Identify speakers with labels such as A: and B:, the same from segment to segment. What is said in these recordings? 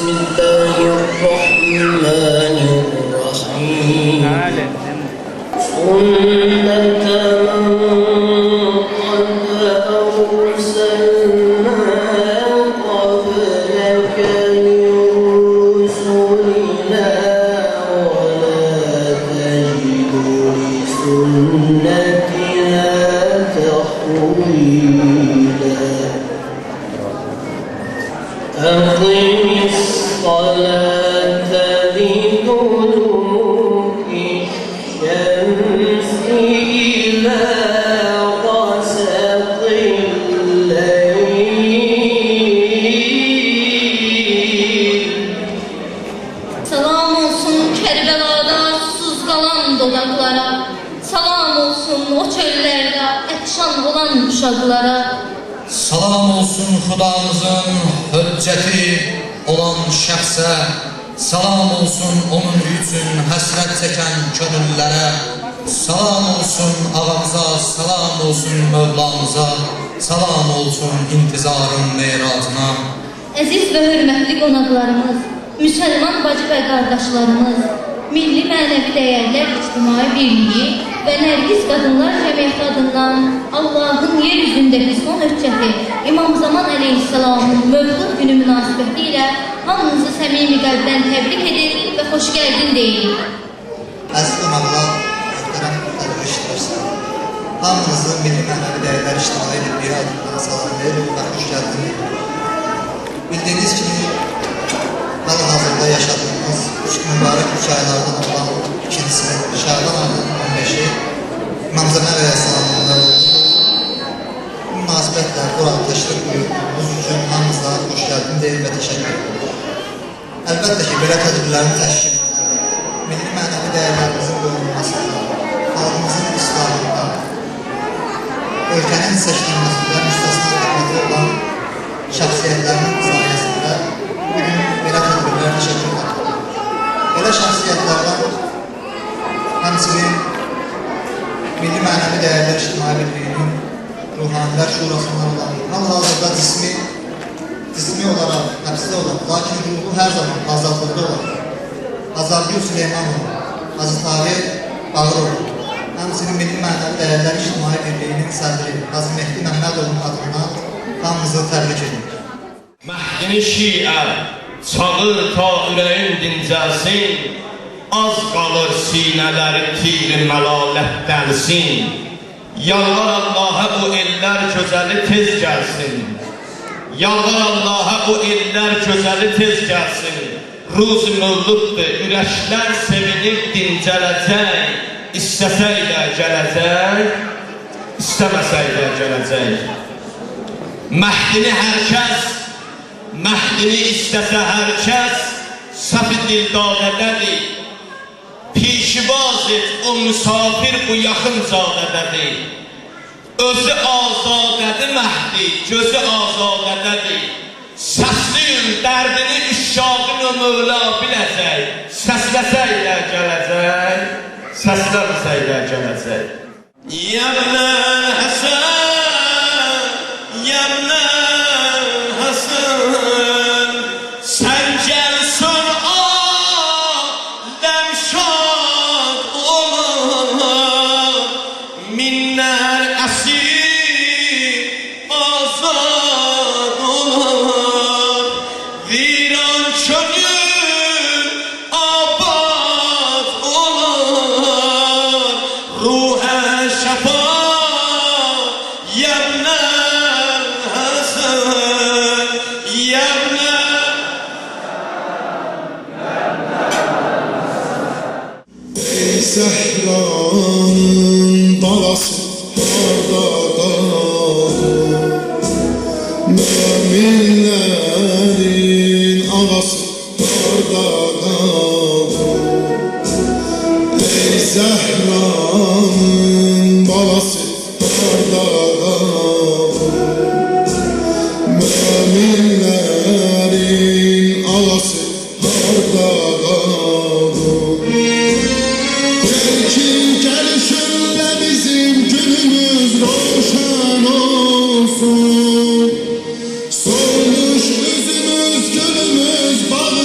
A: بسم الله الرحمن الرحيم سنة من قد أرسلنا قبلك من رسلنا ولا تجد لسنتنا تحويلا أقم الصلاة لدلوك الشمس إلى غسق الليل.
B: Salam olsun Kərbəlada susuz qalan dodaqlara, salam olsun o çöllərdə ətşan olan uşaqlara.
C: Salam olsun Xudamızın hüccəti olan şəxsə, salam olsun onun üçün həsrət çəkən könüllərə, salam olsun ağamıza, salam olsun Mövlamıza, salam olsun intizarın meyracına.
B: Əziz və hörmətli qonaqlarımız, müsəlman bacı və qardaşlarımız, milli mənəvi dəyərlər ictimai birliyi və Nərgiz Qadınlar Cəmiyyəti adından Allahın yer üzündəki son hüccəti İmam Zaman əleyhissalamın mövlud günü münasibəti ilə hamınızı səmimi qəlbdən təbrik edir və xoş gəldin deyirik.
D: Əziz qonaqlar, möhtərəm tədbir iştirakçılar, hamınızı milli mənəvi dəyərlər ictimai birliyi adından salamlayır və xoş gəldiniz. Bildiyiniz kimi, hal-hazırda yaşadığımız üç mübarək üç aylardan olan ikincisi, Şaban ayının 15-i İmam Zaman əleyhissalamında oldu. Bu münasibətlə Quran təşrif buyurduğunuz üçün hamınıza xoş gəldin deyil və təşəkkür edilir. Əlbəttə ki, belə tədbirlərin təşkilində, milli mənəvi dəyərlərimizin qorunmasında, xalqımızın islahında, ölkənin seçilməsində müstəsna xidməti olan şəxsiyyətlərinin sayəsində bugün belə tədbirlər təşəkkür edilir. Belə şəxsiyyətlərdən həmçinin Milli Mənəvi Dəyərlər İctimai Birliyinin Ruhanilər Şurasından olan, hal-hazırda cismi olaraq həbsdə olan, lakin ruhu hər zaman azadlıqda olan Azadgül Süleymanov, Hacı Tahir Bağırov, həmçinin Milli Mənəvi Dəyərlər İctimai Birliyinin sədri Hacı Mehdi Məmmədovun adından hamımızı təbrik edirik.
E: Məhdini şiə, çağır ta ürəyin dincəlsin, az qalır sinələri tir məlalət dəlsin. Yalvar Allah'a bu eller gözəli tez gəlsin. Yalvar Allah'a bu eller gözəli tez gəlsin. Ruz-i mövluddur, ürəklər sevinir dincələcək. İstəsəylə gələcək, istəməsəylə gələcək. Məhdini hər kəs, Məhdini istəsə hər kəs, səfi dildadədədir. Pişibaz et, o müsafir bu yaxın zadədədir. Özü azadədir Məhdi, gözü azadədədir. Səsliyim, dərdini üşşağın o Mövla biləcək. Səsləsəylə gələcək, səsləməsəylə gələcək. Yəbnə Həsən, yəbnə Həsən, sən gəlsən aləm şad olar, minlər əsir azad olar, viran könül abad olar, ruhə şəfa yəbnə Həsən, yəbnə
F: Ey səhranın dalası harda qalır, möminlərin ağası harda qalır. Ey səhranın balası harda qalır, möminlərin ağası harda qalır. Kim gəlişində bizim günümüz roşan olsun, solmuş üzümüz gülümüz bağ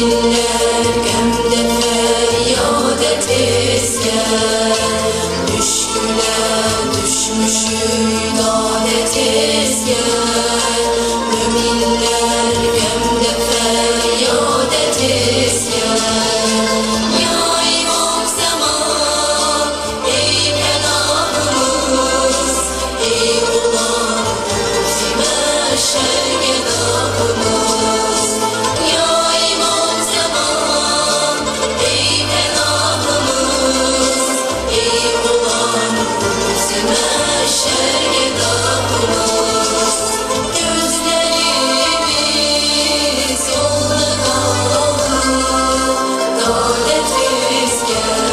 G: Müminler gömde feryat etizken, düşküler düşmüşü lanet etizken. Müminler gömde feryat etizken, ya imam zaman ey penahımız, ey ulan kuzime şerge dağımız. Ya imam zaman ey penahımız, ey ulan kuzime şerge dağımız. Gözlerimiz yolda kaldı, dalet rüzgar,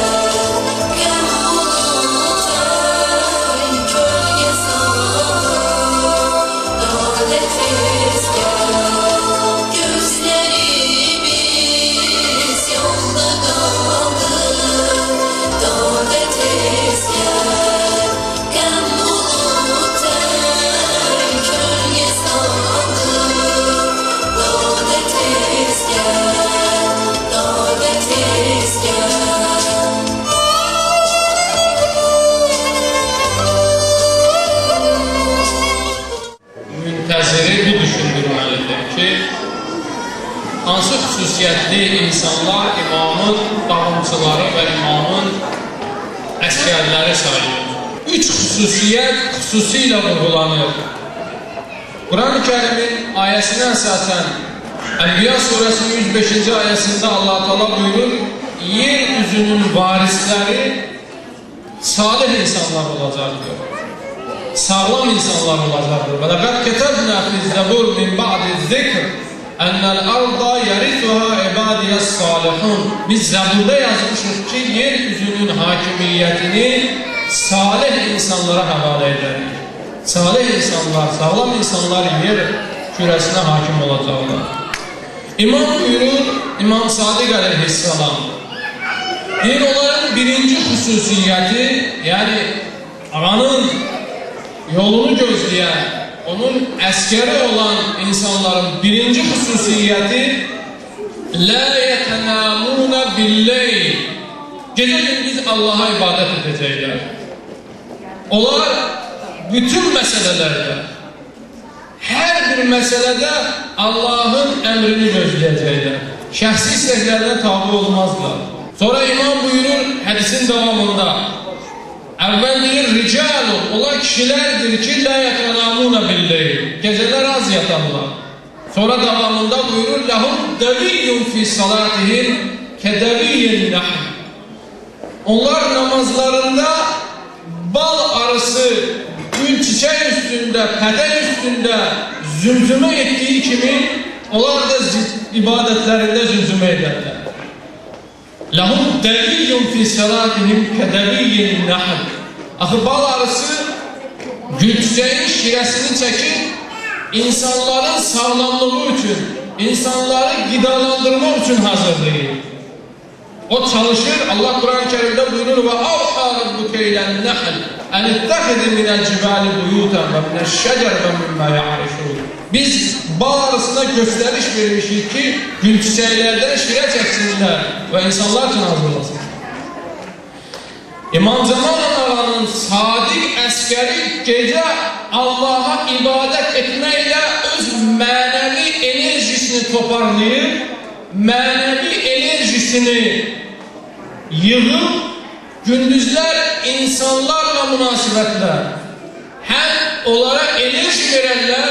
G: gel bulutlar kölge saldı, dalet rüzgar. Gözlerimiz yolda kaldı, dalet rüzgar, gel bulutlar kölge saldı, dalet rüzgar, dalet rüzgar.
H: Müntəziri bu düşündürməlidir ki, hansı xüsusiyyətli insanlar imamın davamçıları və imamın əskərləri sayılır. Üç xüsusiyyət xüsusilə vurgulanır. Quran-ı Kərimin ayəsinə əsasən Ənbiya surəsinin 105-ci ayəsində Allah Teala buyurur, yer üzünün varisləri salih insanlar olacaqdır. Sağlam insanlar olacaqdır. Və ləqəd kətəbnə fiz-zəbur min ba'di-zikr ennel arda yerisuha ibadiyyəs salihun. Biz Zəburda yazmışıq ki, yer üzünün hakimiyyətini salih insanlara həvalə edərik. Salih insanlar, sağlam insanlar yer kürəsinə hakim olacaqlar. İmam buyurur, İmam Sadiq əleyhissalam, deyir, onların birinci xüsusiyyəti, yəni ağanın yolunu gözləyən, onun əskəri olan insanların birinci xüsusiyyəti la yetənamuna billeyl. Gecə gündüz Allah'a ibadət edəcəklər. Onlar bütün məsələlərdə, hər bir məsələdə Allah'ın əmrini gözləyəcəklər. Şəxsi istəklərine tabi olmazlar. Sonra imam buyurur hədisin davamında, əvvəl deyir, ricalun, onlar kişilərdir ki, la yetənamuna billeyl. Gecələr az yatarlar. Sonra davamında buyurur, lahum deviyyun fi salatihim kedeviyyin nahl. Onlar namazlarında bal arısı gül çiçək üstündə, pədək üstündə zümzümə etdiyi kimi onlar da ibadətlərində zümzümə edərlər. Lahum deviyyun fi salatihim kedeviyyin nahl. Axı bal arısı gül çiçəyin şirəsini çəkir, insanların sağlamlığı üçün, insanları qidalandırmaq üçün hazırlayır. O çalışır, Allah Kur'an-ı Kerim'de buyurur ve avha rabbuke ilen nahl en ittehidi minel cibali buyutan ve mineşşecer ve mimma ya'rişun. Biz bağ arasında gösteriş vermişik ki gül çiçeklerden şire çeksinler ve insanlar için hazırlasın. İmam Zaman Ağa'nın sadik əskəri gece Allah'a ibadet etmekle öz manevi enerjisini toparlayıp manevi enerjisini yığıp gündüzler insanlarla münasibətlər hem onlara enerji verenler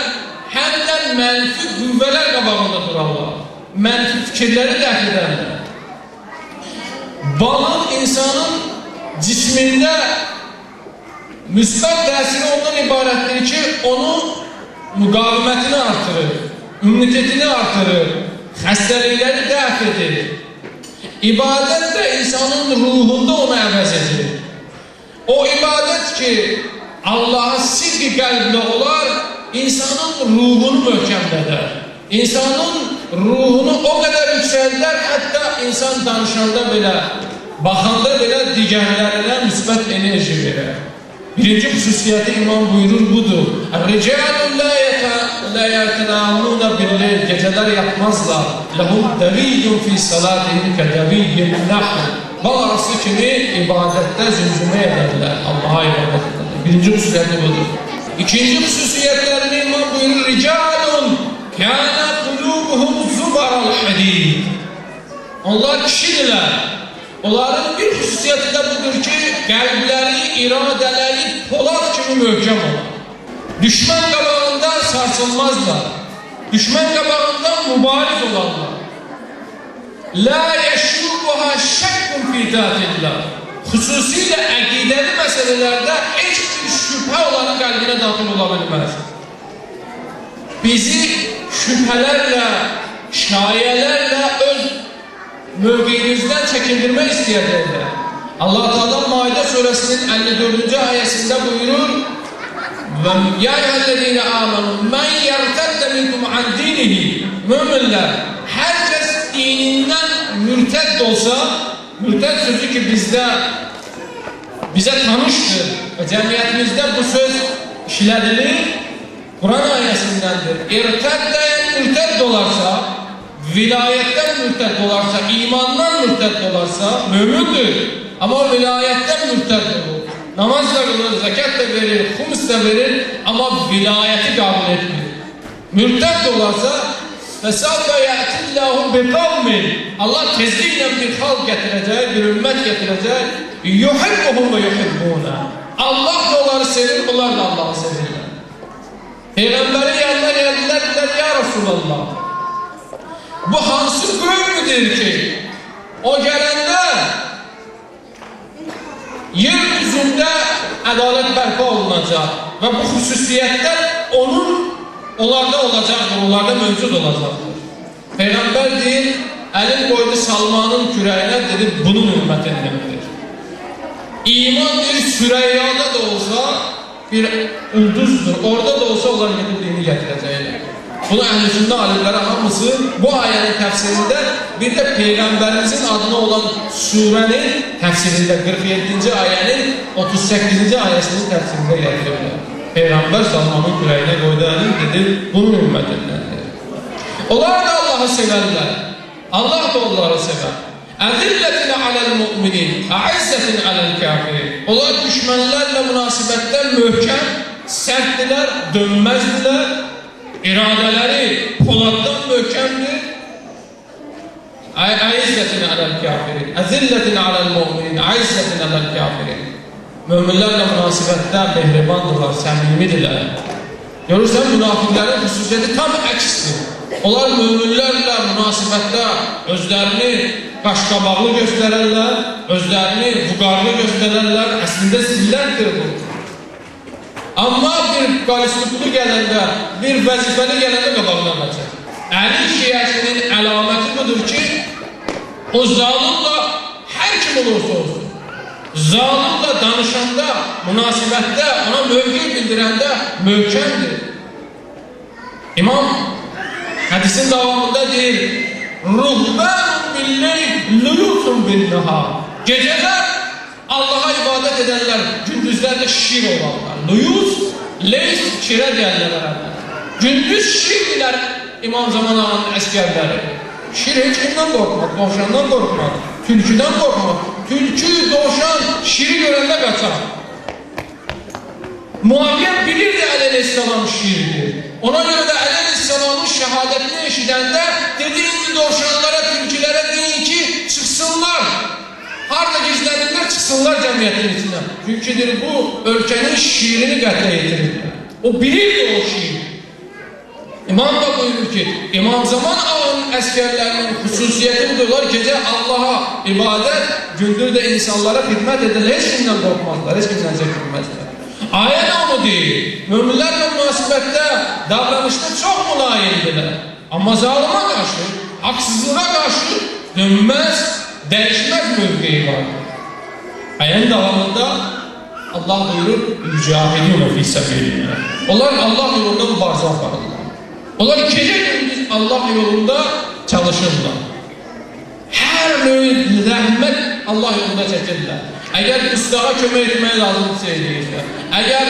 H: hem de menfi qüvvələr qabağında durarlar. Menfi fikirləri dəf edərlər. Balın insanın cismində müsbət təsiri ondan ibarətdir ki, onun müqavimətini artırır, immunitetini artırır, xəstəlikləri dəf edir. İbadət də insanın ruhunda onu əvəz edir. O ibadət ki, Allah'a sidq qəlblə olar, insanın ruhunu möhkəmlədər. İnsanın ruhunu o qədər yüksəldər, hətta insan danışanda belə, baxanda belə digərlərinə müsbət enerji verər. Birinci xüsusiyyəti imam buyurur budur. Ricalun la yətinamuna billeyl, geceler yatmazlar. Lehum deviyyun fi salatihim ke deviyyin nahl. Bal arası kimi ibadette zümzüme ederler. Allah'a ibadet ederler. Birinci hususiyeti budur. İkinci hususiyetlerini imam buyurur. Ricalun kâne kulubuhum zubaral hadid. Onlar kişidirler. Onların bir hususiyeti de budur ki kalpleri, iradeleri polat kimi möhkem olur. Düşman qabağında sarsılmazlar. Düşman qabağında mübariz olarlar. La yeşrubuha şekkun fi tatillah. Xüsusilə əqidəvi məsələlərdə heç bir şübhə onların qəlbinə daxil ola bilməz. Bizi şübhələrlə, şayələrlə öz mövqeyimizdən çəkindirmək istəyəcəklər. Allah Teala Maidə surəsinin 54-cü ayəsində buyurur: "Ya eyyuhellezine amenu men yertedde minkum an dinihi." Müminlər, hər kəs dinindən mürtəd olsa, mürtəd sözü ki bizə tanışdır və cəmiyyətimizdə bu söz işlədilir, Quran ayəsindəndir. İrtəddə mürtəd olarsa, vilayətdən mürtəd olarsa, imandan mürtəd olarsa, mümindir. Amma o vilayətdən mürtəd olur. Namaz da kılır, zekat da verir, humus da verir ama vilayeti kabul etmiyor. Mürtəd olarsa فَسَوْفَ يَأْتِ اللّٰهُ بِقَوْمٍ Allah tezlikle bir halk getirecek, bir ümmet getirecek. يُحِبُّهُمْ وَيُحِبُّونَ Allah da onları sevir, onlar da Allah'ı sevirler. Peygamberi yanına geldiler, dediler ya Resulallah, bu hansı kavmidir ki o gelende yeryüzünde adalet berpa olunacak ve bu hususiyetler onlarda olacaktır, onlarda mevcut olacaktır. Peygamber değil, elin koydu Salman'ın küreğine dedi, bunun ümmetindendir. İman bir Süreyya'da da olsa bir ulduzdur, orada da olsa onların getirdiğini getirecekler. Bunu ehl-i sünnet alimleri hamısı bu ayenin tefsirinde, bir de Peygamberimizin adına olan surenin tefsirinde 47. ayenin 38. ayesinin tefsirinde getirirler. Peygamber Salman'ın küreğine koydu elin dedi, bunun ümmetindendir. Onlar da Allah'ı severler. Allah da onları sever. اَذِلَّتِنَ عَلَى الْمُؤْمِنِينَ اَعِزَّتِنَ عَلَى الْكَافِرِينَ Onlar düşmanlarla münasebetten möhkem, serttiler, dönmezdiler. İradeleri Polat'tan möhkemdir. اَعِزَّتِنَ عَلَى الْكَافِرِينَ اَذِلَّتِنَ عَلَى الْمُؤْمِنِينَ اَعِزَّتِنَ عَلَى الْكَافِرِينَ Müminlerle münasebette mehribandırlar, səmimidirlər. Görürsən, münafiqlərin xüsusiyyəti tam əksdir. Onlar müminlərlə münasebətdə özlərini qaşqabaqlı göstərərlər, özlərini vüqarlı göstərərlər, əslində zillətdir bu. Amma bir qalislikli gələndə, bir vəzifəli gələndə qabağına qaçır. Əli şiəsinin əlaməti budur ki, o zalimlə hər kim olursa olsun, zalimlə danışanda, münasibətdə, ona mövqe bildirəndə möhkəmdir. İmam hədisin davamında deyir, ruhbânun billeyl, lülûsun binnahar. Gecələr Allah'a ibadet edenler, gündüzlerde şir olanlar. Luyuz, leys, şire deyərlər. Gündüz şirdiler İmam Zaman Ağa'nın əsgərləri. Şir heç kimdən qorxmaq, doğuşandan qorxmaq, tülküdən qorxmaq. Tülkü, doğuşan, şiri görəndə qaçar. Muaviyə bilirdi Əli Aleyhisselam şirdir. Ona göre de Əli Aleyhisselam'ın şehadetini eşidəndə dedi, indi doğuşanlara, tülkülərə deyin ki, çıxsınlar. Harada gizlənirlər, çıxsınlar cəmiyyətin içindən. Çünki bu ölkənin şiirini qətlə yetirirlər. O bilirdi o şiir. İmam da buyurur ki, İmam Zaman Ağa'nın əsgərlərinin xüsusiyyəti budurlar, gecə Allah'a ibadət, gündür də insanlara xidmət edirlər, heç kimdən qorxmazlar, heç kimdən çəkinməzlər. Ayə də onu deyir, müminlərlə münasibətdə, davranışda çox mülayimdirlər. Amma zalıma qarşı, haksızlığa qarşı dönməz, dəyişməz mövqeyi var. Ayənin davamında Allah buyurur, "Yücahidûne fî sebîlillâh." Onlar Allah yolunda mübarizə aparırlar. Onlar gece gündüz Allah yolunda çalışırlar. Her növ zəhmət Allah yolunda çəkirlər. Əgər ustağa kömək etmək lazımdırsa eləyirlər. Əgər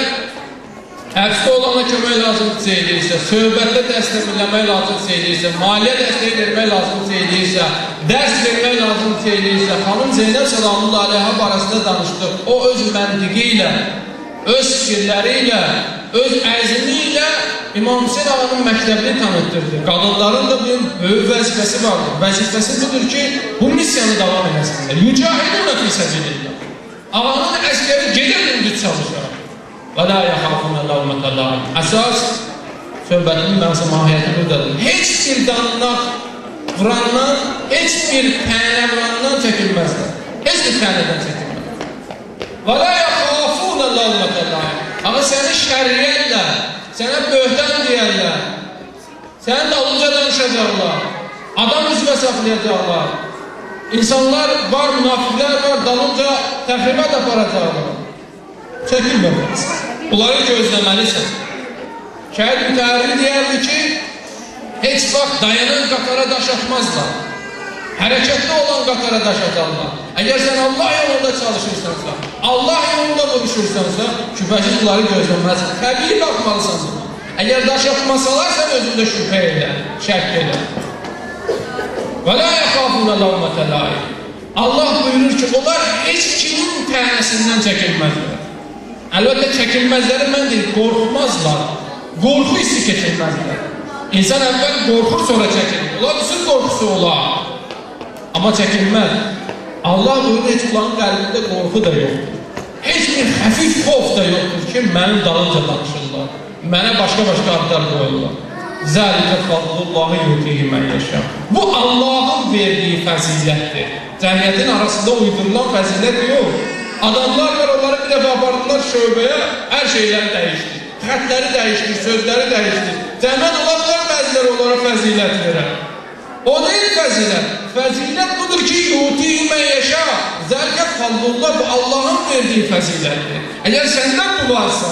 H: Həbsdə olana kömək lazımdırsa eləyirsə, söhbətdə dəstəkləmək lazımdırsa eləyirsə, maliyyə dəstək vermək lazımdırsa eləyirsə, dərs vermək lazımdırsa eləyirsə, xanım Zeynəb Salamullah Aleyha barəsində danışdıq. O öz məntiqi ilə, öz fikirləri ilə, öz əzmi ilə İmam Hüseyin ağanın məktəbini tanıtdırdı. Qadınların da bir böyük vəzifəsi vardır. Vəzifəsi budur ki, bu missiyanı davam edəsinlər. Mücahidun fi səbilillah. Ağanın əskəri gecə gündüz çalışır. Və la yaxafuna lavmətə laim. Əsas söhbətin mənası mahiyyəti buradadır. Heç bir danlaq vurandan, heç bir tənə vurandan çəkilməzdir. Heç bir tənədən çəkilməzdir. Və la yaxafuna lavmətə laim. Ama səni şərriyyətlə, sənə böhtan deyərlər, səni dalınca danışacaqlar, adam üzvə saxlayacaqlar. İnsanlar var, münafiqlər var, dalınca təxribat aparacaqlar. Çəkilməməlisən. Bunları gözləməlisən. Şəhid mütəhərrir deyərdi ki, heç vaxt dayanan qatara daş atmazlar. Hərəkətli olan qatara daş atarlar. Əgər sən Allah yolunda çalışırsansa, Allah yolunda vuruşursansa, şübhəsiz bunları gözləməlisən. Təbii baxmalısan buna. Əgər daş atmasalar, sən özündə şübhə elə, şək elə. Və la yaxafuna lavmətə laim. Allah buyurur ki, onlar heç kimin tənəsindən çəkilməzlər. Əlbəttə çəkilməzləri mən deyil, qorxmazlar. Qorxu hissi keçilməzlər. İnsan əvvəl qorxur, sonra çəkilir. Ola bütün qorxusu olar. Amma çəkilməz. Allah buyurur, heç onların qəlbində qorxu da yoxdur. Heç bir xəfif xof da yoxdur ki, mənim dalınca danışırlar. Mənə başqa-başqa adlar qoyurlar. Zəlikə fadlullahi yutihi mən yaşam. Bu Allahın verdiyi fəzilətdir. Cəmiyyətin arasında uydurulan fəzilət yox. Adamlar var, onları bir dəfə apardılar şöbəyə, hər şeyləri dəyişdir. Xətləri dəyişdir, sözləri dəyişdir. Cəmiyyət olanlar bəziləri onlara fəzilət verər. O deyil fəzilət. Fəzilət budur ki, yutihi mən yaşa. Zəlikə fadlullah bu Allahın verdiyi fəzilətdir. Əgər səndən bu varsa,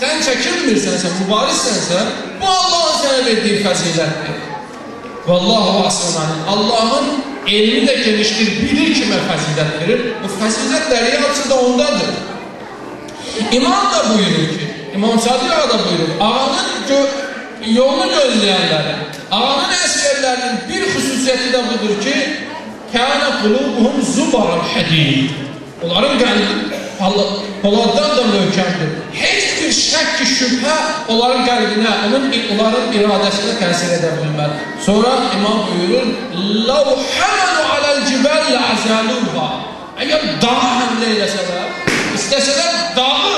H: sən çəkilmirsənsə, mübarizsənsə, bu Allahın sənə verdiyi fəzilətdir. Vallahu asmanın. Allahın elmi də genişdir, bilir kimə fəzilət verir. Bu fəzilət dəriyatı da ondadır. İmam da buyurur ki, İmam Sadiq Ağa da buyurur, ağanın yolunu gözləyənləri, ağanın əskərlərinin bir xüsusiyyəti də budur ki, kânə qulubuhum zubaral hədid. Onların qəlbi poladdan da möhkəmdir. Heç bir şək ki, şübhə onların qəlbinə, onların iradəsinə təsir edə bilməz. Sonra imam buyurur, لَوْ حَمَلُوا عَلَى الْجِبَلِ لَعَزَالُوهَا. Əgər dağı həmlə eləsələr, istəsələr dağı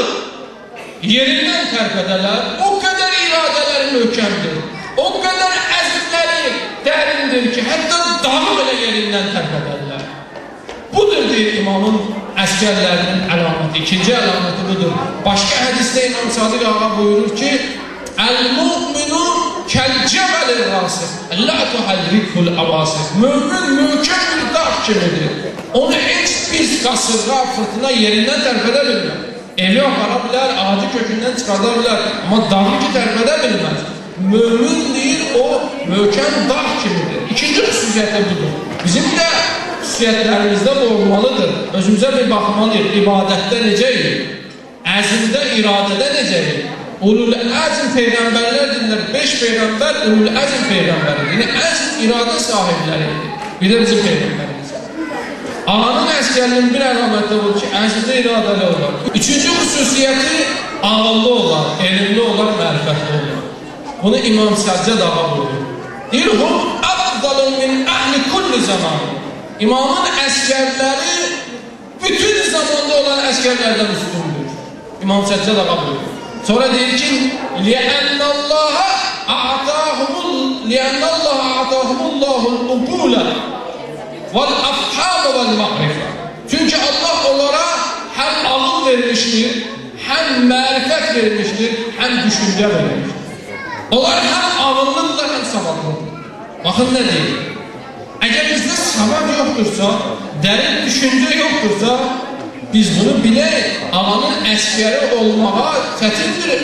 H: yerindən tərpədələr, o qədər iradələri möhkəmdir, o qədər əzmləri dərindir ki, hətta dağı belə yerindən tərpədərlər. Budur deyir imamın əskərlərinin əlaməti. İkinci əlaməti budur. Başqa hədisdə İmam Sadiq Ağa buyurur ki, Əl-mu'minu kəl-cəbəl-i rasih, lə tuhəlliful avasih. Mömin möhkəm bir dağ kimidir. Onu heç bir qasırğa, fırtına yerindən tərpədə bilmez. Evi apara bilər, ağacı kökündən çıxarda bilər, amma dağı ki tərpədə bilməz. Mömin deyir, o möhkəm dağ kimidir. İkinci xüsusiyyəti budur. Bizim də xüsusiyyətlərimizdə bu olmalıdır. Özümüzə bir baxmalıyıq, ibadətdə necəyik, əzmdə, iradədə necəyik. Ulul-əzm peyğəmbərlər dinlər, 5 peyğəmbər ulul-əzm peyğəmbəridir. Yəni, əzm iradə sahibləridir. Bir də bizim peyğəmbərimiz. Ağanın əskərinin bir əlaməti olur ki, əzmdə iradəli olar. Üçüncü xüsusiyyəti ağıllı olar, elmli olar, mərifətli olar. Bunu İmam Səccəd Ağa buyurur. Deyir, hum əfdalun min əhli kulli zaman. İmamın əskərləri bütün zamanda olan əskərlərdən üstündür. İmam Səccəd Ağa buyurur. Sonra deyir ki, لِأَنَّ اللّٰهَ أَعْطَاهُمُ اللّٰهُ الْقُبُولَ وَالْأَفْحَامَ وَالْمَعْرِفَ. Çünkü Allah onlara hem ağıl vermiştir, hem mərifət vermiştir, hem düşünce vermiştir. Onlar hem ağıllıdırlar, hem savadlıdırlar. Bakın ne deyir? Eğer bizde savad yoktursa, derin düşünce yoktursa, biz bunu bilək, ağanın əskəri olmağa çətindir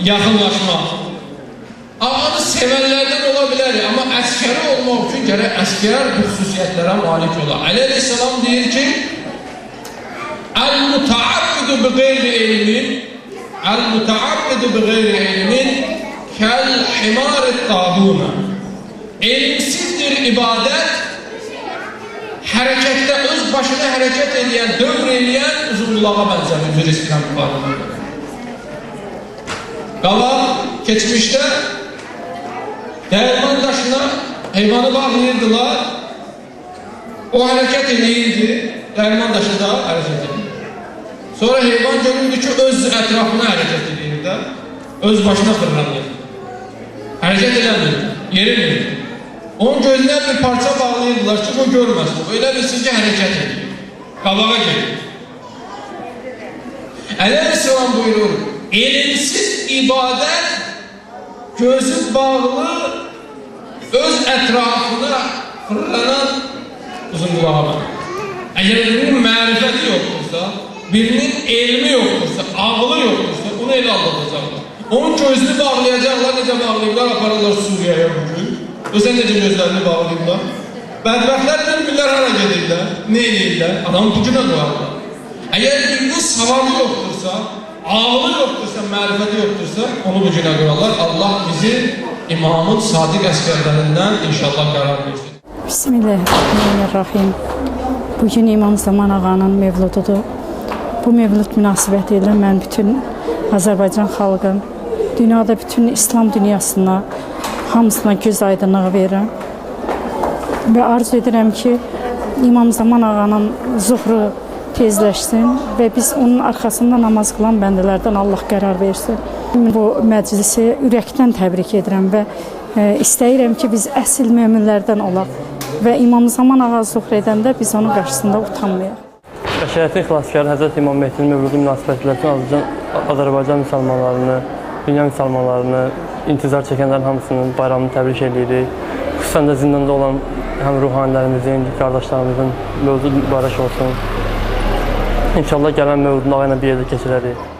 H: yaxınlaşmaq. Ağanı sevənlərdən ola bilərik, amma əskəri olmaq üçün gərək əskər bu xüsusiyyətlərə malik ola. Əli əleyhissalam deyir ki, Əl-muta'abbidu bi qeyri elmin, Əl-muta'abbidu yudillu bi gayri ilmin kel himarit tabuna. Elimsizdir ibadet, harekette öz başına hareket edən, dövr edən uzunluğa bənzəmir, üzr istəyirəm ifadədə. Qabaq, keçmişdə dəyirman daşına heyvanı bağlayırdılar, o hareket edirdi, dəyirman daşı da hareket edirdi. Sonra heyvan görüldü ki, öz ətrafına hareket edirdi, öz başına fırlanır. Hareket edəmir, yerimir. Onun gözünə bir parça bağlayırdılar ki, o görməsin. Öyle bilsin ki, hareket edir. Qabağa gelir. Əleyhisselam buyurur, elimsiz ibadet, gözü bağlı, öz ətrafına fırlanan uzun qulağa var. Eğer birinin mərifəti yoktursa, birinin elmi yoktursa, ağlı yoktursa, onu ele aldatacaklar. Onun gözünü bağlayacaklar, necə bağlayırlar, aparırlar Suriye'ye bugün. Özən necə gözlərini bağlayırlar. Bədbəxtlər bilmirlər, hara gedirlər, ne edirlər, adam bugünə qoyarlar. Eğer birinin savadı yoktursa, ağlı yoktursa, mərifəti yoktursa, onu bugünə qoyarlar. Allah bizi İmamın sadiq əsgərlərindən inşallah qərar versin.
I: Bismillahirrahmanirrahim. Bugün İmam Zaman ağanın mevlududur. Bu mevlud münasibəti ilə mən bütün Azərbaycan xalqın, dünyada bütün İslam dünyasına, hamısına göz aydınlığı verirəm. Və arzu edirəm ki, İmam Zaman ağanın zuhru tezləşsin və biz onun arxasında namaz qılan bəndələrdən Allah qərar versin. Bu məclisi ürəkdən təbrik edirəm və istəyirəm ki, biz əsl möminlərdən olaq və İmam Zaman ağa zuhr edəndə biz onun qarşısında utanmayaq.
J: Bəşəriyyətin xilaskarı Həzrət İmam Mehdinin mövludu münasibətləri üçün Azərbaycan müsəlmanlarını, dünya müsəlmanlarını, intizar çəkənlərin hamısının bayramını təbrik edirik. Xüsusən də zindanda olan həm ruhanilərimizin, qardaşlarımızın mövlud mübarək olsun. İnşallah gələn mövludun ağa ilə bir yerdə keçirərik.